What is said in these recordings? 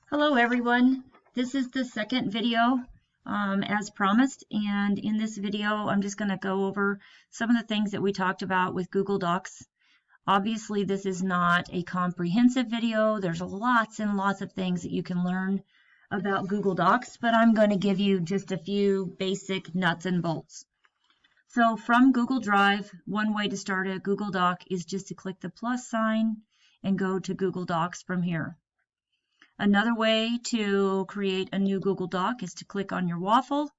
Hello everyone, this is the second video as promised, and in this video I'm just going to go over some of the things that we talked about with Google Docs. Obviously this is not a comprehensive video. There's lots and lots of things that you can learn about Google Docs, but I'm going to give you just a few basic nuts and bolts. So from Google Drive, one way to start a Google Doc is just to click the plus sign and go to Google Docs from here. Another way to create a new Google Doc is to click on your waffle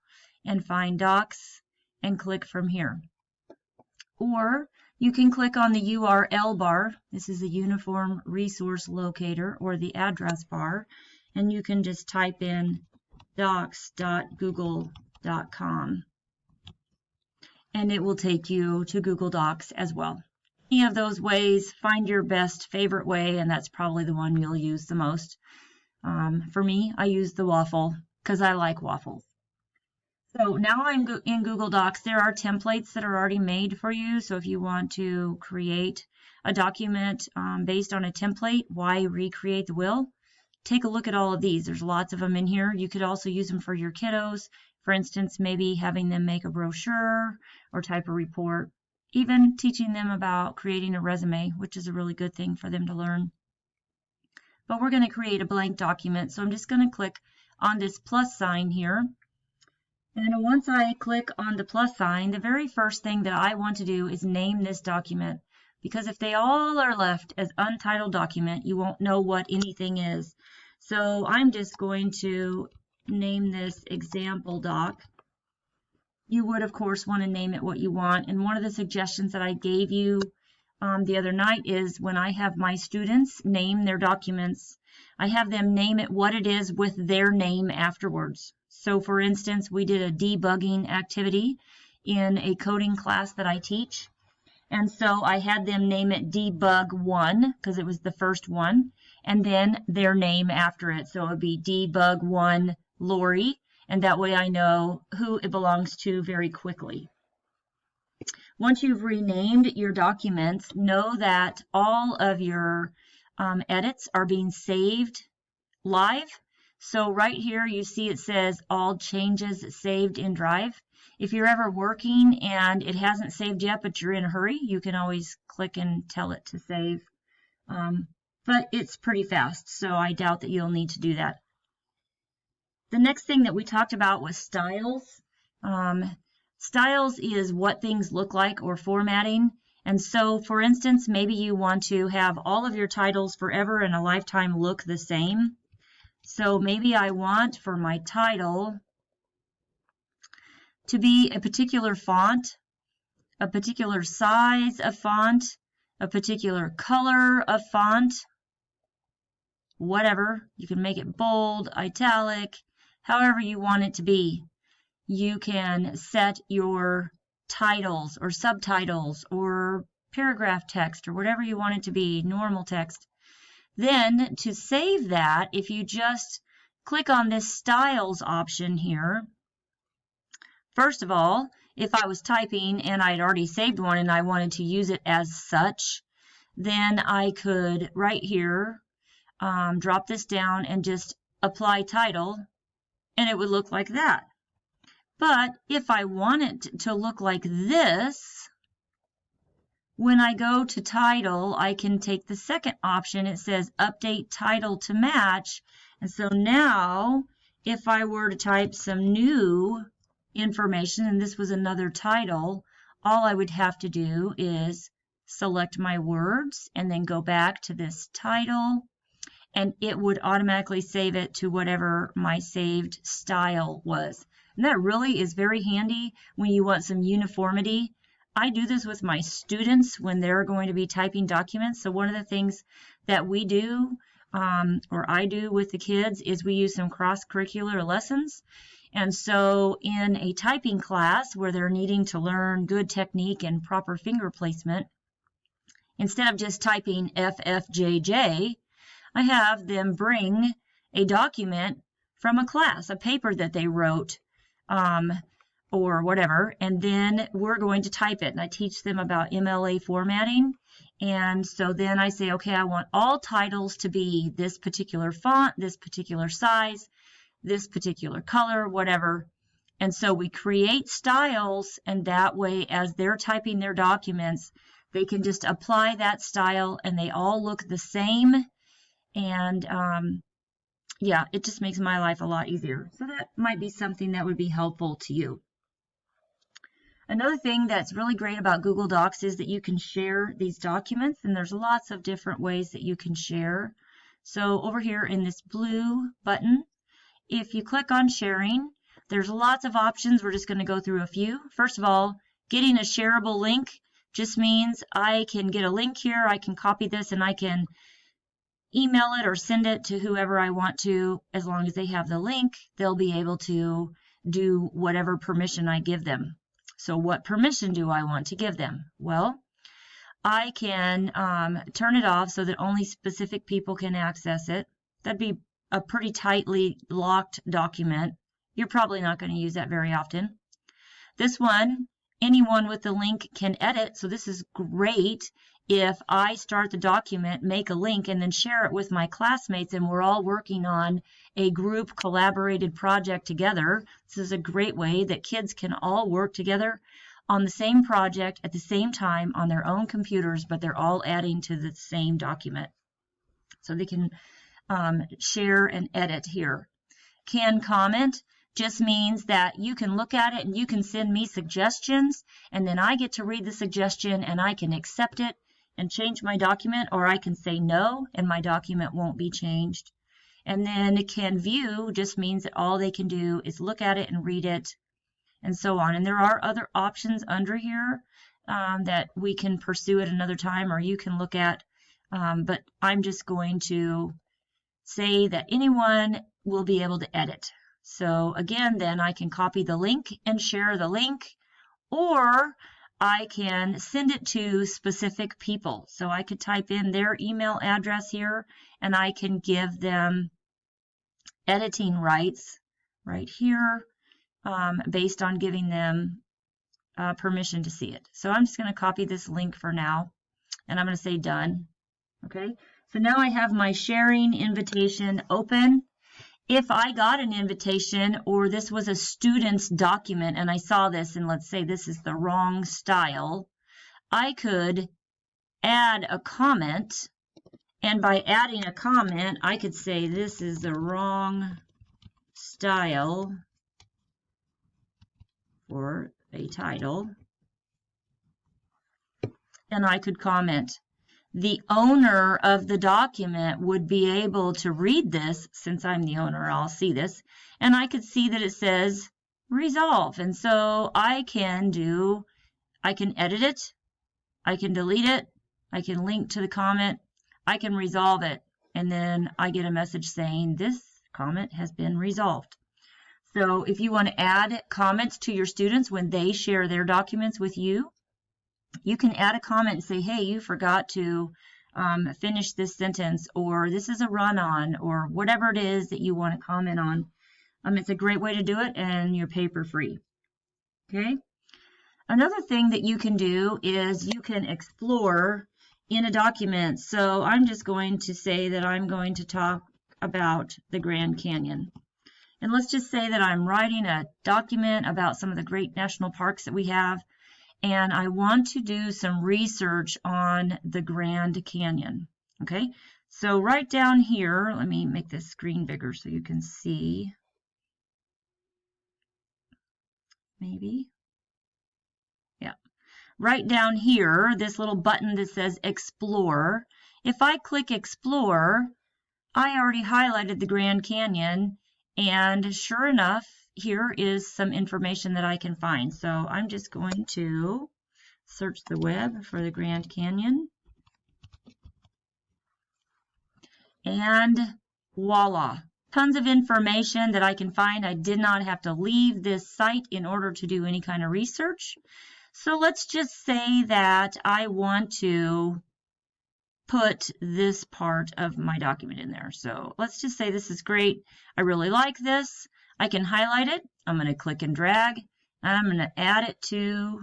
and find Docs and click from here. Or you can click on the URL bar. This is a Uniform Resource Locator, or the address bar, and you can just type in docs.google.com and it will take you to Google Docs as well. Any of those ways, find your best favorite way, and that's probably the one you'll use the most. For me, I use the waffle because I like waffles. So now I'm in Google Docs. There are templates that are already made for you. So if you want to create a document based on a template, why recreate the wheel? Take a look at all of these. There's lots of them in here. You could also use them for your kiddos. For instance, maybe having them make a brochure or type a report, even teaching them about creating a resume, which is a really good thing for them to learn. But we're going to create a blank document, so I'm just going to click on this plus sign here. And once I click on the plus sign, the very first thing that I want to do is name this document, because if they all are left as untitled document, you won't know what anything is. So I'm just going to name this example doc. You would, of course, want to name it what you want. And one of the suggestions that I gave you the other night is when I have my students name their documents, I have them name it what it is with their name afterwards. So for instance, we did a debugging activity in a coding class that I teach. And so I had them name it debug 1 because it was the first one, and then their name after it. So it would be debug 1 Lori, and that way I know who it belongs to very quickly. Once you've renamed your documents, know that all of your edits are being saved live. So right here you see it says all changes saved in Drive. If you're ever working and it hasn't saved yet, but you're in a hurry, you can always click and tell it to save. But it's pretty fast, so I doubt that you'll need to do that. The next thing that we talked about was styles. Styles is what things look like, or formatting. And so, for instance, maybe you want to have all of your titles forever and a lifetime look the same. So maybe I want for my title to be a particular font, a particular size of font, a particular color of font, whatever. You can make it bold, italic, however you want it to be. You can set your titles or subtitles or paragraph text or whatever you want it to be, normal text. Then to save that, if you just click on this styles option here, first of all, if I was typing and I'd already saved one and I wanted to use it as such, then I could right here drop this down and just apply title, and it would look like that. But if I want it to look like this, when I go to title, I can take the second option. It says update title to match. And so now, if I were to type some new information, and this was another title, all I would have to do is select my words and then go back to this title, and it would automatically save it to whatever my saved style was. And that really is very handy when you want some uniformity. I do this with my students when they're going to be typing documents. So one of the things that we do, or I do with the kids, is we use some cross-curricular lessons. And so in a typing class where they're needing to learn good technique and proper finger placement, instead of just typing FFJJ, I have them bring a document from a class, a paper that they wrote, or whatever, and then we're going to type it. And I teach them about MLA formatting, And so then I say, okay, I want all titles to be this particular font, this particular size, this particular color, whatever. And so we create styles, and that way, as they're typing their documents, they can just apply that style and they all look the same. And yeah, it just makes my life a lot easier. So that might be something that would be helpful to you. Another thing that's really great about Google Docs is that you can share these documents, and there's lots of different ways that you can share. So over here in this blue button, if you click on sharing, there's lots of options. We're just going to go through a few. First of all, getting a shareable link just means I can get a link here, I can copy this, and I can email it or send it to whoever I want to. As long as they have the link, they'll be able to do whatever permission I give them. So what permission do I want to give them? Well, I can turn it off so that only specific people can access it. That'd be a pretty tightly locked document. You're probably not going to use that very often. This one, anyone with the link can edit, so this is great if I start the document, make a link, and then share it with my classmates, and we're all working on a group collaborated project together. This is a great way that kids can all work together on the same project at the same time on their own computers, but they're all adding to the same document. So they can share and edit here. Can comment just means that you can look at it and you can send me suggestions, and then I get to read the suggestion and I can accept it and change my document, or I can say no and my document won't be changed. And then can view just means that all they can do is look at it and read it, and so on. And there are other options under here that we can pursue at another time, or you can look at, but I'm just going to say that anyone will be able to edit. So again, then I can copy the link and share the link, or I can send it to specific people. So I could type in their email address here, and I can give them editing rights right here based on giving them permission to see it. So I'm just going to copy this link for now, and I'm going to say done. Okay, so now I have my sharing invitation open. If I got an invitation, or this was a student's document and I saw this, and let's say this is the wrong style, I could add a comment, and by adding a comment, I could say this is the wrong style for a title, and I could comment. The owner of the document would be able to read this. Since I'm the owner, I'll see this, and I could see that it says resolve. And so I can edit it, I can delete it, I can link to the comment, I can resolve it, and then I get a message saying this comment has been resolved. So if you want to add comments to your students when they share their documents with you, you can add a comment and say, hey, you forgot to finish this sentence, or this is a run-on, or whatever it is that you want to comment on. It's a great way to do it, and you're paper-free. Okay. Another thing that you can do is you can explore in a document. So I'm just going to say that I'm going to talk about the Grand Canyon. And let's just say that I'm writing a document about some of the great national parks that we have, and I want to do some research on the Grand Canyon. Okay, so right down here, let me make this screen bigger so you can see. Maybe. Yeah. Right down here, this little button that says Explore. If I click Explore, I already highlighted the Grand Canyon, and sure enough, here is some information that I can find. So I'm just going to search the web for the Grand Canyon. And voila, tons of information that I can find. I did not have to leave this site in order to do any kind of research. So let's just say that I want to put this part of my document in there. So let's just say this is great. I really like this. I can highlight it. I'm going to click and drag, and I'm going to add it to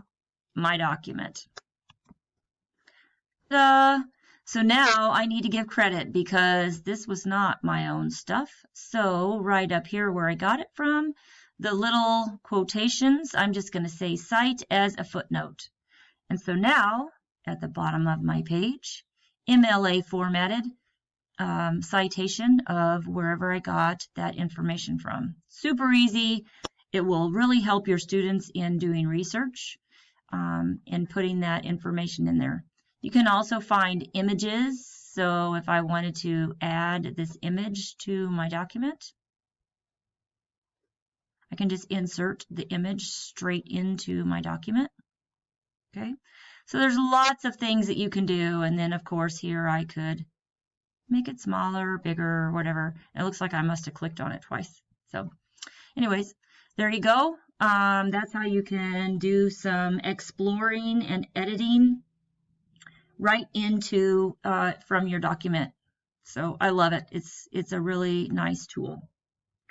my document. So now I need to give credit because this was not my own stuff. So right up here where I got it from, the little quotations, I'm just going to say cite as a footnote. And so now at the bottom of my page, MLA formatted citation of wherever I got that information from. Super easy. It will really help your students in doing research and putting that information in there. You can also find images. So if I wanted to add this image to my document, I can just insert the image straight into my document. Okay, so there's lots of things that you can do. And then of course here I could make it smaller, bigger, whatever. It looks like I must have clicked on it twice. So anyways, there you go. That's how you can do some exploring and editing right into from your document. So I love it. It's a really nice tool.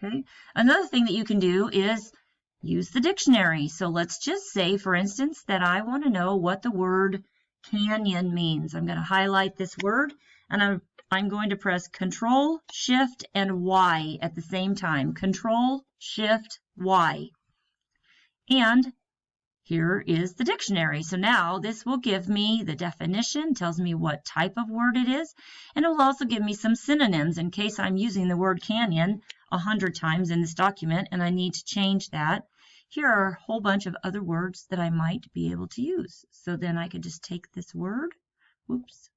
Okay. Another thing that you can do is use the dictionary. So let's just say, for instance, that I want to know what the word canyon means. I'm going to highlight this word and I'm going to press Control, Shift, and Y at the same time. Control, Shift, Y. And here is the dictionary. So now this will give me the definition, tells me what type of word it is, and it will also give me some synonyms in case I'm using the word canyon 100 times in this document and I need to change that. Here are a whole bunch of other words that I might be able to use. So then I could just take this word, whoops,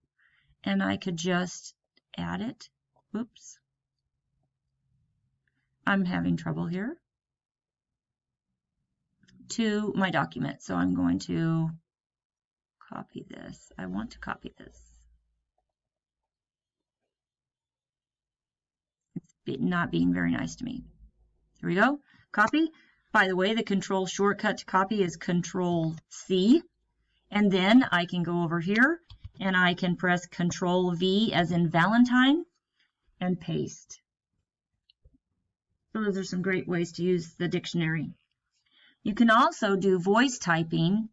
and I could just add it, whoops. I'm having trouble here. To my document. So I'm going to copy this. I want to copy this. It's not being very nice to me. Here we go. Copy. By the way, the control shortcut to copy is Control C. And then I can go over here and I can press Control V as in Valentine and paste. So those are some great ways to use the dictionary. You can also do voice typing.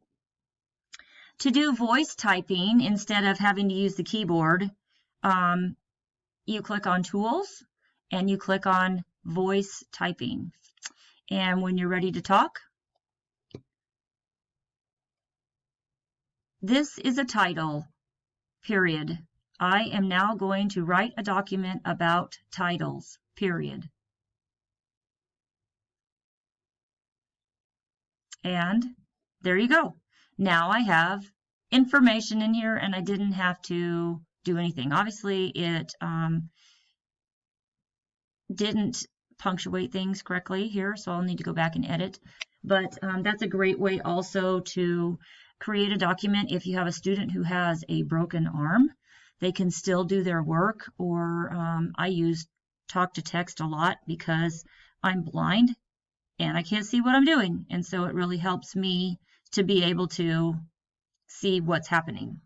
To do voice typing, instead of having to use the keyboard, you click on Tools and you click on Voice Typing. And when you're ready to talk, this is a title, period. I am now going to write a document about titles, period. And there you go. Now I have information in here and I didn't have to do anything. Obviously, it didn't punctuate things correctly here, so I'll need to go back and edit. But that's a great way also to create a document if you have a student who has a broken arm. They can still do their work, or I use talk to text a lot because I'm blind and I can't see what I'm doing. And so it really helps me to be able to see what's happening.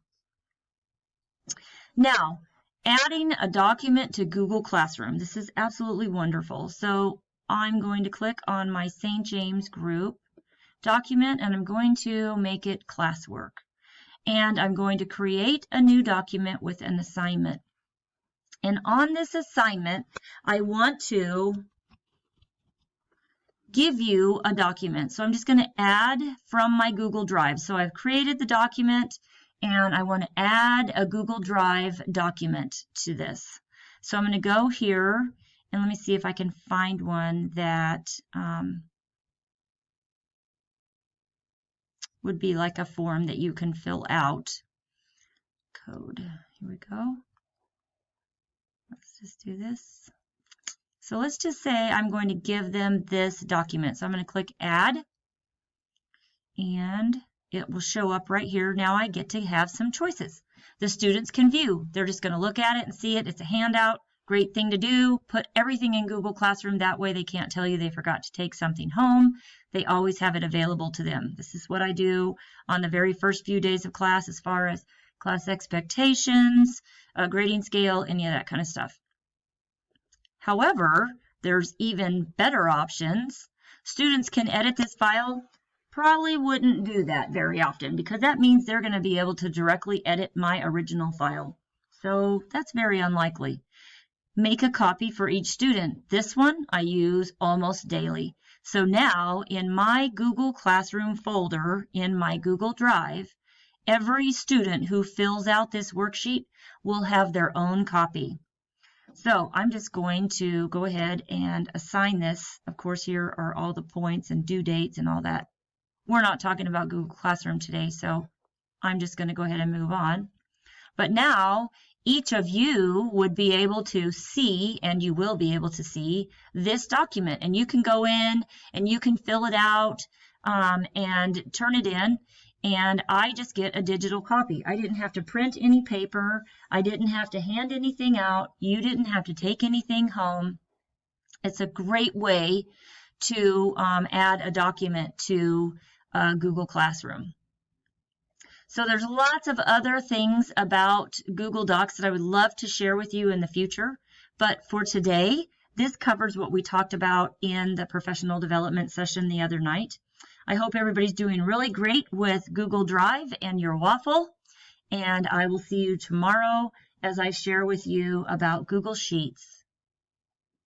Now, adding a document to Google Classroom. This is absolutely wonderful. So I'm going to click on my St. James Group document and I'm going to make it classwork. And I'm going to create a new document with an assignment. And on this assignment, I want to give you a document. So I'm just going to add from my Google Drive. So I've created the document and I want to add a Google Drive document to this. So I'm going to go here and let me see if I can find one that would be like a form that you can fill out. Code. Here we go. Let's just do this. So let's just say I'm going to give them this document. So I'm going to click Add, and it will show up right here. Now I get to have some choices. The students can view. They're just going to look at it and see it. It's a handout. Great thing to do. Put everything in Google Classroom. That way they can't tell you they forgot to take something home. They always have it available to them. This is what I do on the very first few days of class as far as class expectations, grading scale, any of that kind of stuff. However, there's even better options. Students can edit this file probably wouldn't do that very often because that means they're going to be able to directly edit my original file. So that's very unlikely. Make a copy for each student. This one I use almost daily. So now in my Google Classroom folder in my Google Drive, every student who fills out this worksheet will have their own copy. So I'm just going to go ahead and assign this. Of course, here are all the points and due dates and all that. We're not talking about Google Classroom today, so I'm just going to go ahead and move on. But now each of you would be able to see, and you will be able to see, this document. And you can go in and you can fill it out and turn it in. And I just get a digital copy. I didn't have to print any paper. I didn't have to hand anything out. You didn't have to take anything home. It's a great way to add a document to Google Classroom. So there's lots of other things about Google Docs that I would love to share with you in the future. But for today, this covers what we talked about in the professional development session the other night. I hope everybody's doing really great with Google Drive and your waffle. And I will see you tomorrow as I share with you about Google Sheets.